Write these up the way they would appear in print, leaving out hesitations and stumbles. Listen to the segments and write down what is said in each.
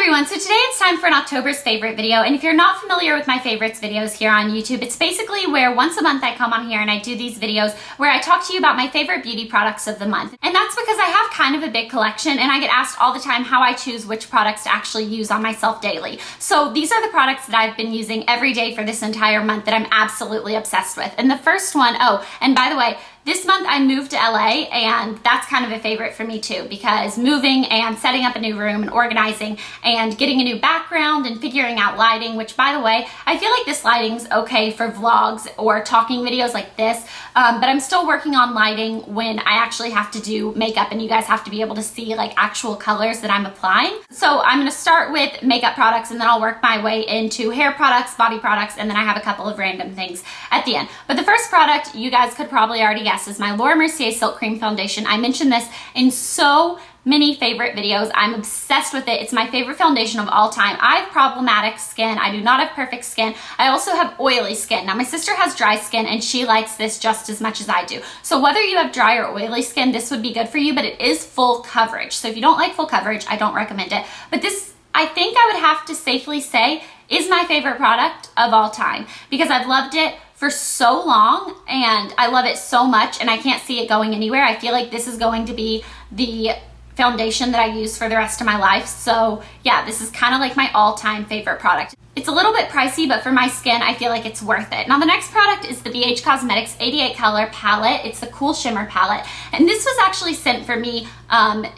everyone, so today it's time for an October's favorite video, and if you're not familiar with my favorites videos here on YouTube, it's basically where once a month I come on here and I do these videos where I talk to you about my favorite beauty products of the month. And that's because I have kind of a big collection and I get asked all the time how I choose which products to actually use on myself daily. So these are the products that I've been using every day for this entire month that I'm absolutely obsessed with. And the first one, oh, and by the way, this month I moved to LA, and that's kind of a favorite for me too, because moving and setting up a new room and organizing and getting a new background and figuring out lighting, which by the way, I feel like this lighting's okay for vlogs or talking videos like this, but I'm still working on lighting when I actually have to do makeup and you guys have to be able to see like actual colors that I'm applying. So I'm gonna start with makeup products and then I'll work my way into hair products, body products, and then I have a couple of random things at the end. But the first product you guys could probably already guess is my Mercier Silk Cream Foundation. I mentioned this in so many favorite videos. I'm obsessed with it. It's my favorite foundation of all time. I have problematic skin. I do not have perfect skin. I also have oily skin. Now my sister has dry skin and she likes this just as much as I do. So whether you have dry or oily skin, this would be good for you, but it is full coverage. So if you don't like full coverage, I don't recommend it. But this, I think I would have to safely say, is my favorite product of all time because I've loved it for so long and I love it so much and I can't see it going anywhere. I feel like this is going to be the foundation that I use for the rest of my life. So yeah, this is kind of like my all-time favorite product. It's a little bit pricey, but for my skin, I feel like it's worth it. Now the next product is the BH Cosmetics 88 color palette. It's the Cool Shimmer palette. And this was actually sent for me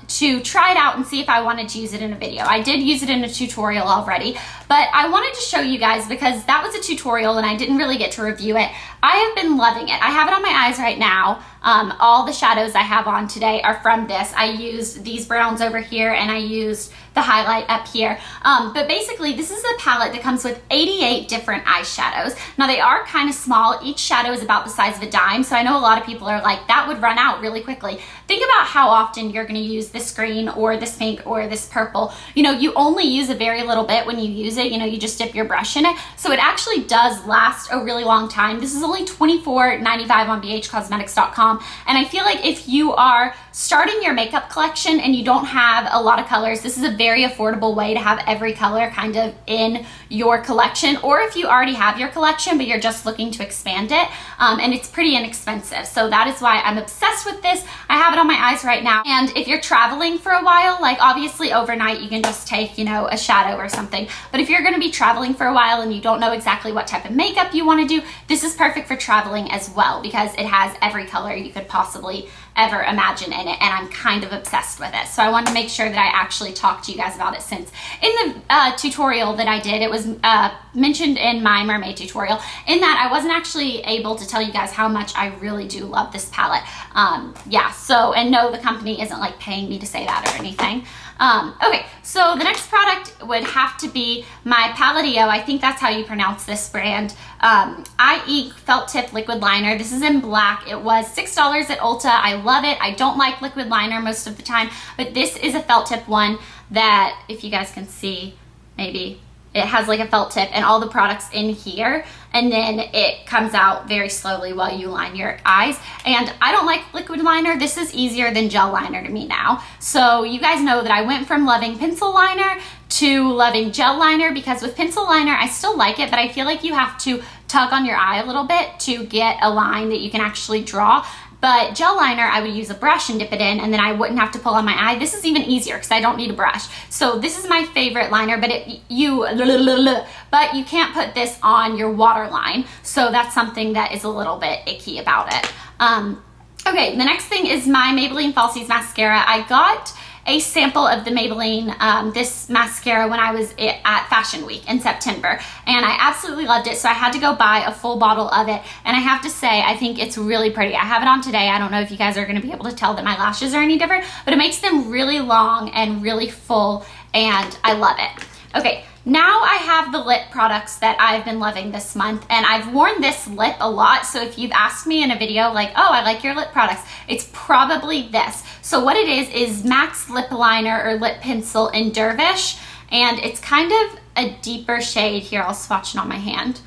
to try it out and see if I wanted to use it in a video. I did use it in a tutorial already, but I wanted to show you guys because that was a tutorial and I didn't really get to review it. I have been loving it. I have it on my eyes right now. All the shadows I have on today are from this. I used these browns over here and I used the highlight up here. But basically this is a palette that comes with 88 different eyeshadows. Now they are kind of small. Each shadow is about the size of a dime. So I know a lot of people are like, that would run out really quickly. Think about how often you're gonna use this green or this pink or this purple. You know, you only use a very little bit when you use it. You know, you just dip your brush in it. So it actually does last a really long time. This is only $24.95 on bhcosmetics.com. And I feel like if you are starting your makeup collection and you don't have a lot of colors, this is a very affordable way to have every color kind of in your collection. Or if you already have your collection but you're just looking to expand it, and it's pretty inexpensive. So that is why I'm obsessed with this. I have it on my eyes right now. And if you're traveling for a while, like obviously overnight you can just take, you know, a shadow or something. But if you're gonna be traveling for a while and you don't know exactly what type of makeup you wanna do, this is perfect for traveling as well because it has every color you could possibly ever imagine in it, and I'm kind of obsessed with it. So I wanted to make sure that I actually talked to you guys about it since in the tutorial that I did, it was mentioned in my mermaid tutorial, in that I wasn't actually able to tell you guys how much I really do love this palette. Yeah, so, and no, the company isn't like paying me to say that or anything. Okay, so the next product would have to be my Palladio. I think that's how you pronounce this brand. IE Felt Tip Liquid Liner. This is in black. It was $6 at Ulta. I love it. I don't like liquid liner most of the time, but this is a felt tip one that, if you guys can see, maybe it has like a felt tip and all the products in here, and then it comes out very slowly while you line your eyes. And I don't like liquid liner. This is easier than gel liner to me now. So you guys know that I went from loving pencil liner to loving gel liner, because with pencil liner, I still like it, but I feel like you have to tug on your eye a little bit to get a line that you can actually draw. But gel liner, I would use a brush and dip it in, and then I wouldn't have to pull on my eye. This is even easier because I don't need a brush. So this is my favorite liner, but you can't put this on your waterline. So that's something that is a little bit icky about it. Okay, the next thing is my Maybelline Falsies mascara. I got a sample of the Maybelline, this mascara, when I was at Fashion Week in September, and I absolutely loved it, so I had to go buy a full bottle of it, and I have to say, I think it's really pretty. I have it on today. I don't know if you guys are going to be able to tell that my lashes are any different, but it makes them really long and really full, and I love it. Okay, now I have the lip products that I've been loving this month, and I've worn this lip a lot, so if you've asked me in a video like, oh, I like your lip products, it's probably this. So what it is MAC's lip liner or lip pencil in Dervish, and it's kind of a deeper shade. Here, I'll swatch it on my hand.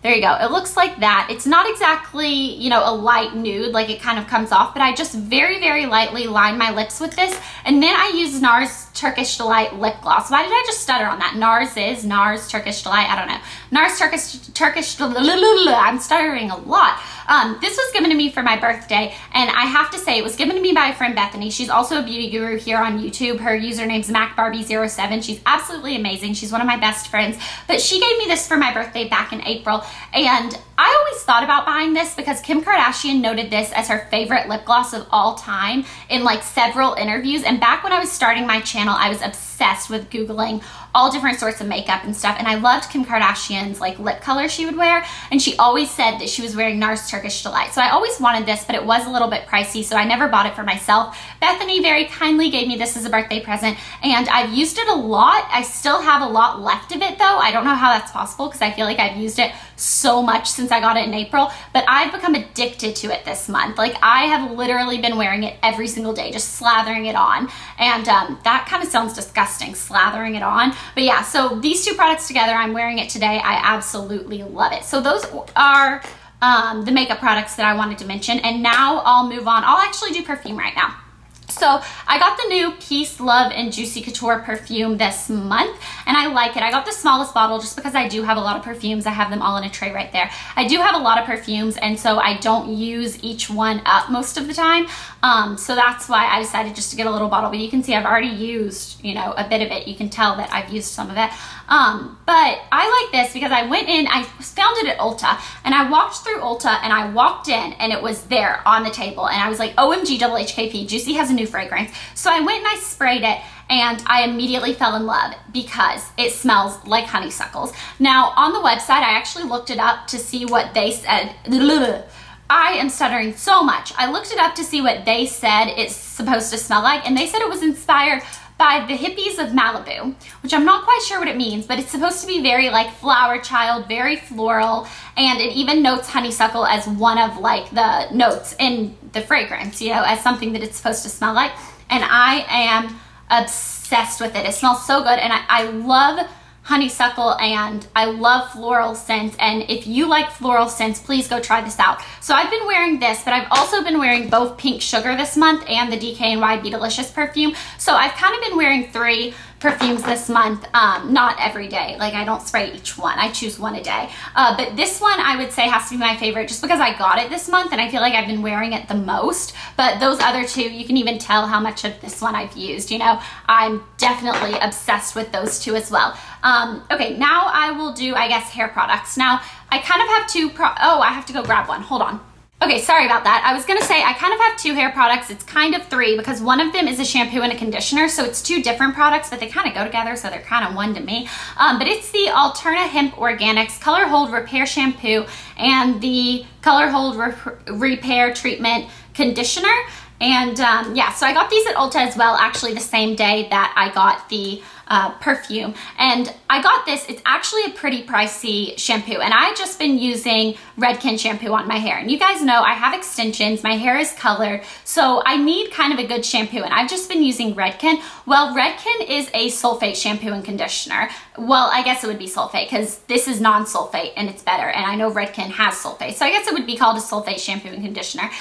There you go. It looks like that. It's not exactly, you know, a light nude, like it kind of comes off, but I just very, very lightly line my lips with this. And then I use Nars Turkish Delight lip gloss. Why did I just stutter on that? Nars Turkish Delight. I don't know. Nars Turkish I'm stuttering a lot. This was given to me for my birthday, and I have to say it was given to me by a friend, Bethany. She's also a beauty guru here on YouTube. Her username's MacBarbie07. She's absolutely amazing. She's one of my best friends, but she gave me this for my birthday back in April, and I always thought about buying this because Kim Kardashian noted this as her favorite lip gloss of all time in like several interviews. And back when I was starting my channel, I was obsessed with Googling all different sorts of makeup and stuff, and I loved Kim Kardashian's like lip color she would wear, and she always said that she was wearing Nars Turkish Delight. So I always wanted this, but it was a little bit pricey, so I never bought it for myself. Bethany very kindly gave me this as a birthday present, and I've used it a lot. I still have a lot left of it though. I don't know how that's possible because I feel like I've used it so much since I got it in April, but I've become addicted to it this month. Like I have literally been wearing it every single day, just slathering it on, and that kind of sounds disgusting, slathering it on. But yeah, so these two products together, I'm wearing it today. I absolutely love it. So those are the makeup products that I wanted to mention, and now I'll move on. I'll actually do perfume right now. So I got the new Peace, Love, and Juicy Couture perfume this month, and I like it. I got the smallest bottle just because I do have a lot of perfumes. I have them all in a tray right there. I do have a lot of perfumes, and so I don't use each one up most of the time. So that's why I decided just to get a little bottle, but you can see I've already used, you know, a bit of it. You can tell that I've used some of it. But I like this because I went in, I found it at Ulta, and I walked through Ulta, and I walked in, and it was there on the table, and I was like, OMG, double HKP, Juicy has a new fragrance. So I went and I sprayed it, and I immediately fell in love because it smells like honeysuckles. Now, on the website, I actually looked it up to see what they said. I am stuttering so much. I looked it up to see what they said it's supposed to smell like, and they said it was inspired by the hippies of Malibu, which I'm not quite sure what it means, but it's supposed to be very like flower child, very floral, and it even notes honeysuckle as one of like the notes in the fragrance, you know, as something that it's supposed to smell like. And I am obsessed with it. It smells so good, and I love honeysuckle and I love floral scents, and if you like floral scents, please go try this out. So I've been wearing this, but I've also been wearing both Pink Sugar this month and the DKNY Be Delicious perfume. So I've kind of been wearing 3 perfumes this month, not every day. Like I don't spray each one. I choose one a day. But this one I would say has to be my favorite just because I got it this month and I feel like I've been wearing it the most. But those other 2, you can even tell how much of this one I've used. You know, I'm definitely obsessed with those 2 as well. Okay, now I will do, I guess, hair products. Now, I kind of have 2 oh, I have to go grab one. Hold on. Okay, sorry about that. I was gonna say I kind of have 2 hair products. It's kind of 3 because one of them is a shampoo and a conditioner, so it's 2 different products, but they kind of go together, so they're kind of one to me. But it's the Alterna Hemp Organics Color Hold Repair Shampoo and the Color Hold Repair Treatment Conditioner. And yeah, so I got these at Ulta as well, actually the same day that I got the perfume. And I got this, it's actually a pretty pricey shampoo, and I've just been using Redken shampoo on my hair. And you guys know I have extensions, my hair is colored, so I need kind of a good shampoo, and I've just been using Redken. Well, Redken is a sulfate shampoo and conditioner. Well, I guess it would be sulfate because this is non-sulfate and it's better, and I know Redken has sulfate, so I guess it would be called a sulfate shampoo and conditioner.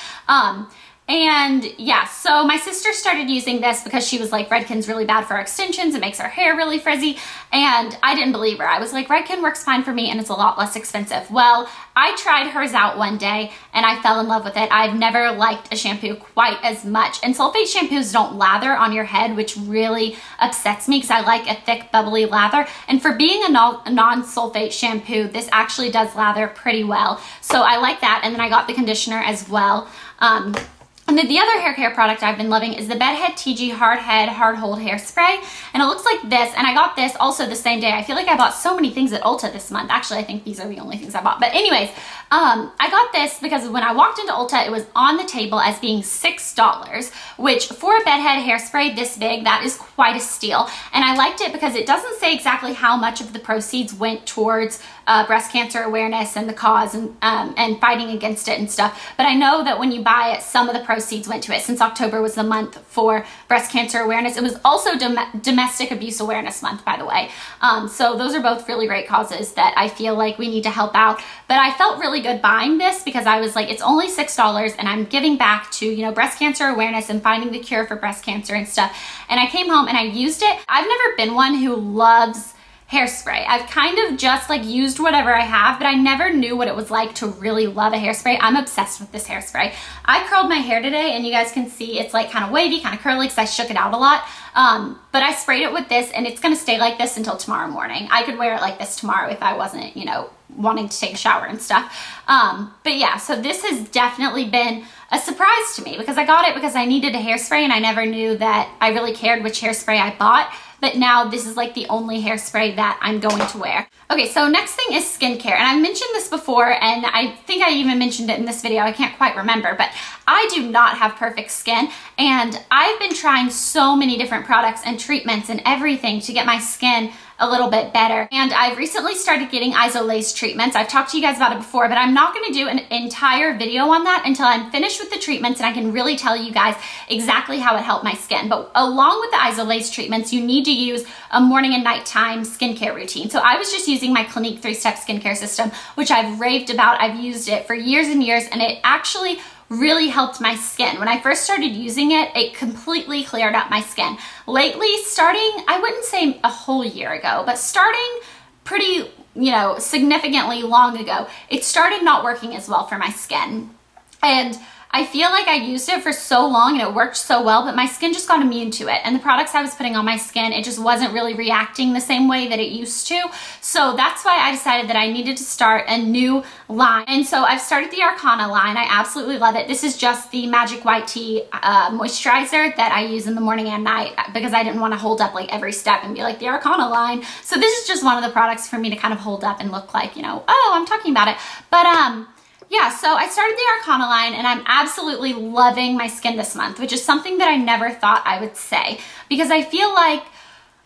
And yeah, so my sister started using this because she was like, Redken's really bad for our extensions. It makes our hair really frizzy. And I didn't believe her. I was like, Redken works fine for me and it's a lot less expensive. Well, I tried hers out one day and I fell in love with it. I've never liked a shampoo quite as much. And sulfate shampoos don't lather on your head, which really upsets me because I like a thick, bubbly lather. And for being a non-sulfate shampoo, this actually does lather pretty well. So I like that. And then I got the conditioner as well. And then the other hair care product I've been loving is the Bedhead TIGI Hard Head Hard Hold Hairspray. And it looks like this, and I got this also the same day. I feel like I bought so many things at Ulta this month. Actually, I think these are the only things I bought. But anyways, I got this because when I walked into Ulta, it was on the table as being $6, which for a bedhead hairspray this big, that is quite a steal. And I liked it because it doesn't say exactly how much of the proceeds went towards breast cancer awareness and the cause and fighting against it and stuff. But I know that when you buy it, some of the proceeds proceeds went to it, since October was the month for breast cancer awareness. It was also domestic abuse awareness month, by the way. So those are both really great causes that I feel like we need to help out. But I felt really good buying this because I was like, it's only $6 and I'm giving back to, you know, breast cancer awareness and finding the cure for breast cancer and stuff. And I came home and I used it. I've never been one who loves hairspray. I've kind of just like used whatever I have, but I never knew what it was like to really love a hairspray. I'm obsessed with this hairspray. I curled my hair today and you guys can see it's like kind of wavy, kind of curly because I shook it out a lot. But I sprayed it with this and it's going to stay like this until tomorrow morning. I could wear it like this tomorrow if I wasn't, you know, wanting to take a shower and stuff. But yeah, so this has definitely been a surprise to me because I got it because I needed a hairspray and I never knew that I really cared which hairspray I bought. But now this is like the only hairspray that I'm going to wear. Okay, so next thing is skincare. And I've mentioned this before, and I think I even mentioned it in this video. I can't quite remember, but I do not have perfect skin. And I've been trying so many different products and treatments and everything to get my skin a little bit better. And I've recently started getting ISOLAZ treatments. I've talked to you guys about it before, but I'm not gonna do an entire video on that until I'm finished with the treatments and I can really tell you guys exactly how it helped my skin. But along with the ISOLAZ treatments, you need to use a morning and nighttime skincare routine. So I was just using my Clinique 3-step skincare system, which I've raved about. I've used it for years and years, and it actually really helped my skin. When I first started using it, it completely cleared up my skin. Lately, starting, I wouldn't say a whole year ago, but starting pretty, you know, significantly long ago, it started not working as well for my skin. And I feel like I used it for so long and it worked so well, but my skin just got immune to it. And the products I was putting on my skin, it just wasn't really reacting the same way that it used to. So that's why I decided that I needed to start a new line. And so I've started the Arcona line. I absolutely love it. This is just the Magic White Tea moisturizer that I use in the morning and night because I didn't want to hold up like every step and be like the Arcona line. So this is just one of the products for me to kind of hold up and look like, you know, oh, I'm talking about it. But yeah, so I started the Arcona line and I'm absolutely loving my skin this month, which is something that I never thought I would say because I feel like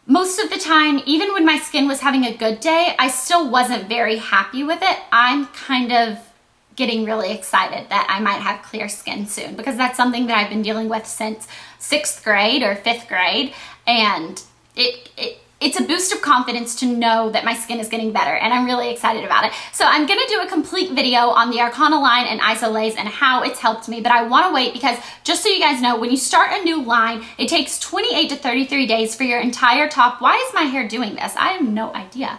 most of the time, even when my skin was having a good day, I still wasn't very happy with it. I'm kind of getting really excited that I might have clear skin soon because that's something that I've been dealing with since 6th grade or 5th grade, and it's a boost of confidence to know that my skin is getting better, and I'm really excited about it. So I'm gonna do a complete video on the Arcona line and ISOLAZ and how it's helped me, but I wanna wait because just so you guys know, when you start a new line, it takes 28 to 33 days for your entire top. Why is my hair doing this? I have no idea.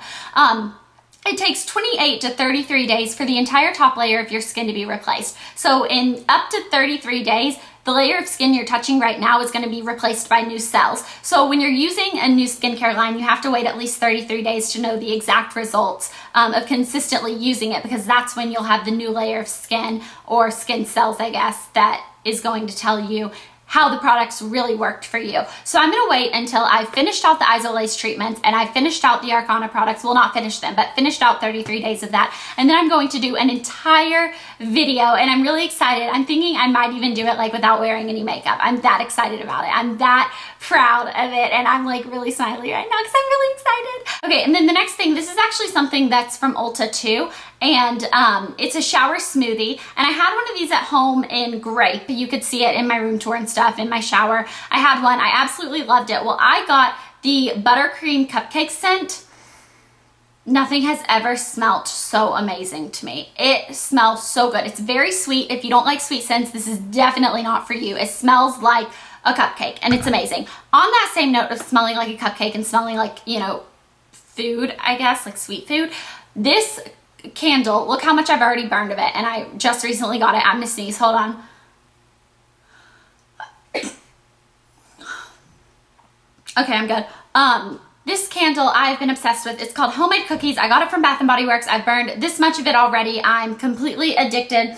It takes 28 to 33 days for the entire top layer of your skin to be replaced. So in up to 33 days, the layer of skin you're touching right now is going to be replaced by new cells. So when you're using a new skincare line, you have to wait at least 33 days to know the exact results of consistently using it, because that's when you'll have the new layer of skin or skin cells, I guess, that is going to tell you how the products really worked for you. So I'm gonna wait until I've finished out the ISOLAZ treatments and I've finished out the Arcona products. Well, not finished them, but finished out 33 days of that. And then I'm going to do an entire video, and I'm really excited. I'm thinking I might even do it like without wearing any makeup. I'm that excited about it. I'm that proud of it, and I'm like really smiley right now because I'm really excited. Okay, and then the next thing, this is actually something that's from Ulta too, and it's a shower smoothie, and I had one of these at home in grape. You could see it in my room tour and stuff in my shower. I had one. I absolutely loved it. Well, I got the Buttercream Cupcake scent. Nothing has ever smelled so amazing to me. It smells so good. It's very sweet. If you don't like sweet scents, this is definitely not for you. It smells like a cupcake, and it's amazing. On that same note of smelling like a cupcake and smelling like, you know, food, I guess, like sweet food, this candle, look how much I've already burned of it, and I just recently got it. I'm gonna sneeze, hold on. Okay, I'm good. This candle I've been obsessed with. It's called Homemade Cookies. I got it from Bath & Body Works. I've burned this much of it already. I'm completely addicted,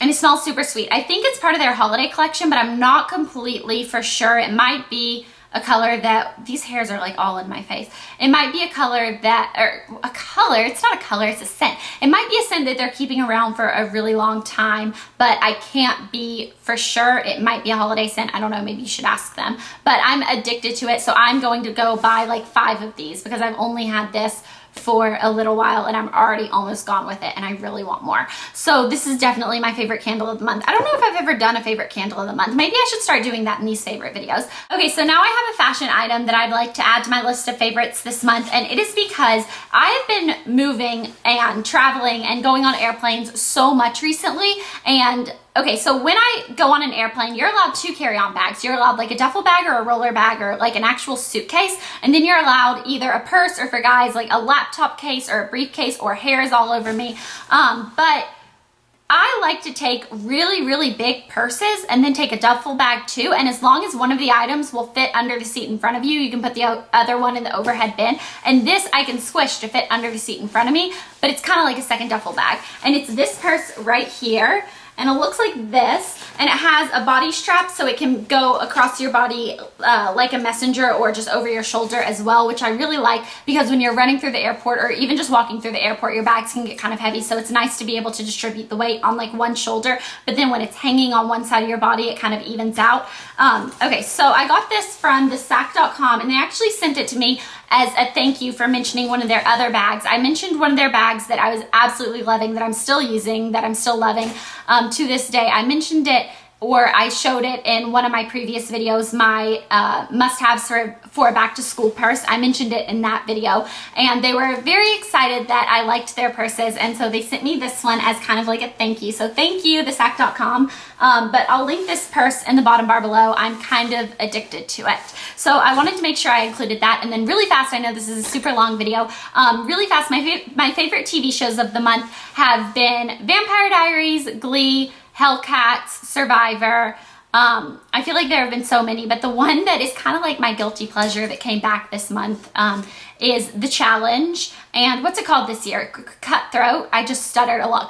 and it smells super sweet. I think it's part of their holiday collection, but I'm not completely for sure. It might be a color that, these hairs are like all in my face. It might be a color that, or a color, it's not a color, it's a scent. It might be a scent that they're keeping around for a really long time, but I can't be for sure. It might be a holiday scent. I don't know, maybe you should ask them. But I'm addicted to it, so I'm going to go buy like 5 of these because I've only had this for a little while and I'm already almost gone with it and I really want more. So this is definitely my favorite candle of the month. I don't know if I've ever done a favorite candle of the month. Maybe I should start doing that in these favorite videos. Okay, so now I have a fashion item that I'd like to add to my list of favorites this month, and it is because I've been moving and traveling and going on airplanes so much recently. And okay, so when I go on an airplane, you're allowed 2 carry-on bags. You're allowed like a duffel bag or a roller bag or like an actual suitcase. And then you're allowed either a purse or for guys, like a laptop case or a briefcase, or hairs all over me. But I like to take really, really big purses and then take a duffel bag too. And as long as one of the items will fit under the seat in front of you, you can put the other one in the overhead bin. And this I can squish to fit under the seat in front of me, but it's kind of like a second duffel bag. And it's this purse right here. And it looks like this, and it has a body strap so it can go across your body like a messenger or just over your shoulder as well, which I really like because when you're running through the airport or even just walking through the airport, your bags can get kind of heavy. So it's nice to be able to distribute the weight on like one shoulder, but then when it's hanging on one side of your body, it kind of evens out. Okay, so I got this from the Sak.com and they actually sent it to me as a thank you for mentioning one of their other bags. I mentioned one of their bags that I was absolutely loving, that I'm still using, that I'm still loving to this day. I mentioned it, or I showed it in one of my previous videos, my must-haves for a back-to-school purse. I mentioned it in that video, and they were very excited that I liked their purses, and so they sent me this one as kind of like a thank you. So thank you, thesak.com. But I'll link this purse in the bottom bar below. I'm kind of addicted to it. So I wanted to make sure I included that. And then really fast, I know this is a super long video, really fast, my favorite TV shows of the month have been Vampire Diaries, Glee, Hellcats, Survivor. I feel like there have been so many, but the one that is kind of like my guilty pleasure that came back this month is The Challenge. And what's it called this year? Cutthroat. I just stuttered a lot.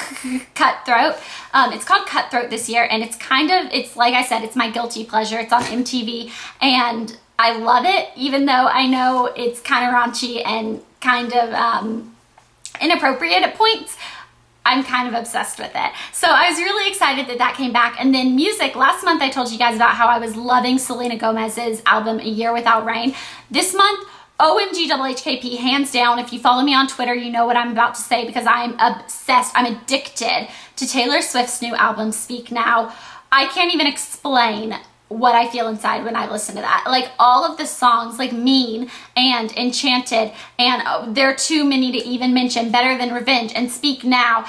Cutthroat. It's called Cutthroat this year, and it's like I said, it's my guilty pleasure. It's on MTV, and I love it, even though I know it's kind of raunchy and kind of inappropriate at points. I'm kind of obsessed with it. So I was really excited that that came back. And then music, last month I told you guys about how I was loving Selena Gomez's album, A Year Without Rain. This month, OMG HKP, hands down. If you follow me on Twitter, you know what I'm about to say because I'm obsessed, I'm addicted to Taylor Swift's new album, Speak Now. I can't even explain what I feel inside when I listen to that. Like all of the songs, like Mean and Enchanted, and there are too many to even mention, Better Than Revenge and Speak Now,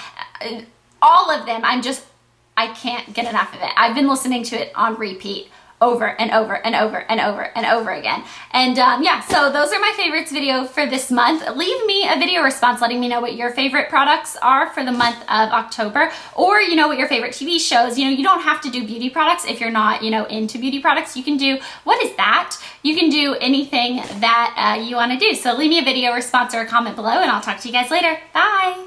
all of them, I can't get enough of it. I've been listening to it on repeat over and over and over and over and over again. And yeah, so those are my favorites video for this month. Leave me a video response letting me know what your favorite products are for the month of October, or you know what your favorite TV shows. You know, you don't have to do beauty products if you're not, you know, into beauty products. You can do, what is that? You can do anything that you want to do. So leave me a video response or a comment below, and I'll talk to you guys later. Bye.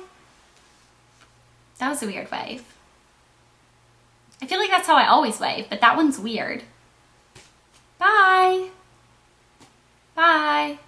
That was a weird wave. I feel like that's how I always wave, but that one's weird. Bye. Bye.